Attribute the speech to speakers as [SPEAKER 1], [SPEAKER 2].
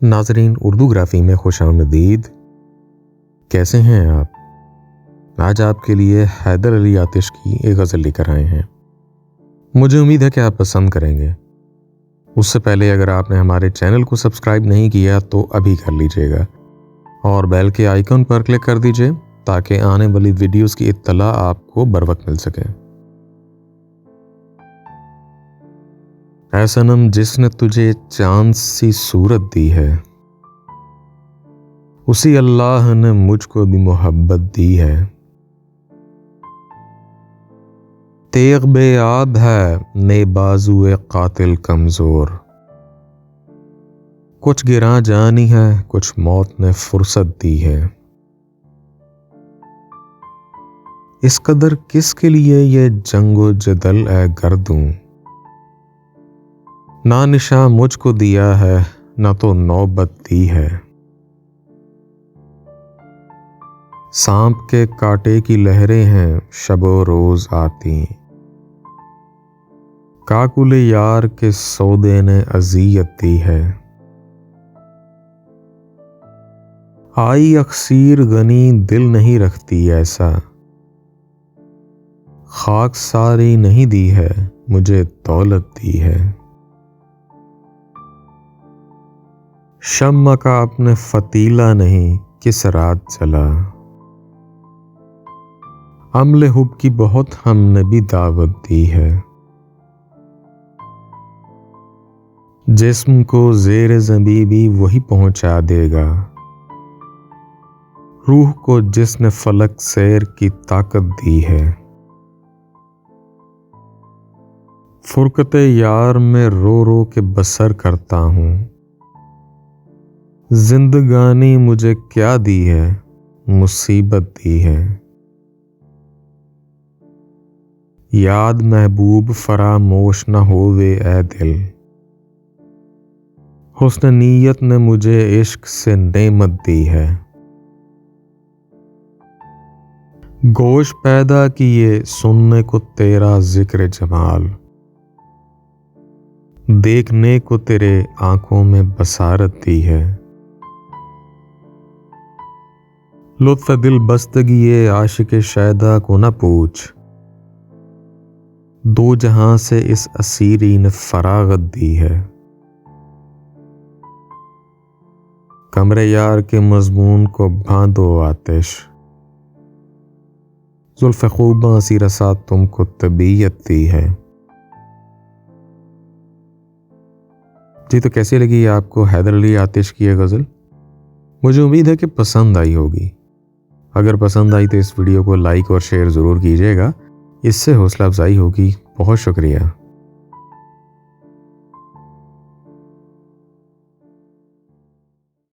[SPEAKER 1] नाजरीन, उर्दूग्राफी में खुशामदीद। कैसे हैं आप? आज आपके लिए हैदर अली आतिश की एक गज़ल लेकर आए हैं। मुझे उम्मीद है कि आप पसंद करेंगे। उससे पहले अगर आपने हमारे चैनल को सब्सक्राइब नहीं किया तो अभी कर लीजिएगा और बेल के आइकन पर क्लिक कर दीजिए ताकि आने वाली वीडियोस की इत्तला आपको बर वक्त मिल सके। ऐ सनम, जिसने तुझे चांद सी सूरत दी है, उसी अल्लाह ने मुझको भी मोहब्बत दी है। तेग बेआब है ने बाजुए कातिल कमजोर, कुछ गिरा जानी है कुछ मौत ने फुर्सत दी है। इस कदर किसके लिए ये जंगो जदल ए गर्दूं, ना निशा मुझको दिया है ना तो नौबत दी है। सांप के कांटे की लहरें हैं शबो रोज आती, काकुल यार के सौदे ने अजियत दी है। आई अक्सीर गनी दिल नहीं रखती ऐसा, खाक सारी नहीं दी है मुझे दौलत दी है। शम्मा का अपने फतीला नहीं किस रात चला, अमले हुब की बहुत हमने भी दावत दी है। जिस्म को ज़ेर ज़मीं भी वही पहुंचा देगा, रूह को जिसने फलक सैर की ताकत दी है। फुरकते यार में रो रो के बसर करता हूँ, जिंदगानी मुझे क्या दी है मुसीबत दी है। याद महबूब फरामोश न होवे ए दिल, हुस्न नीयत ने मुझे इश्क से नेमत दी है। गोश पैदा किए सुनने को तेरा जिक्र जमाल, देखने को तेरे आंखों में बसारत दी है। लुत्फ़ दिल बस्तगिए आशिक शैदा को न पूछ, दो जहां से इस असीरी ने फरागत दी है। कमरे यार के मजमून को बांधो आतिश, जुल्फ़ खूबा सी रसा तुमको तबीयत दी है। जी, तो कैसी लगी आपको हैदर अली आतिश की यह गज़ल? मुझे उम्मीद है कि पसंद आई होगी। अगर पसंद आई तो इस वीडियो को लाइक और शेयर ज़रूर कीजिएगा, इससे हौसला अफजाई होगी। बहुत शुक्रिया।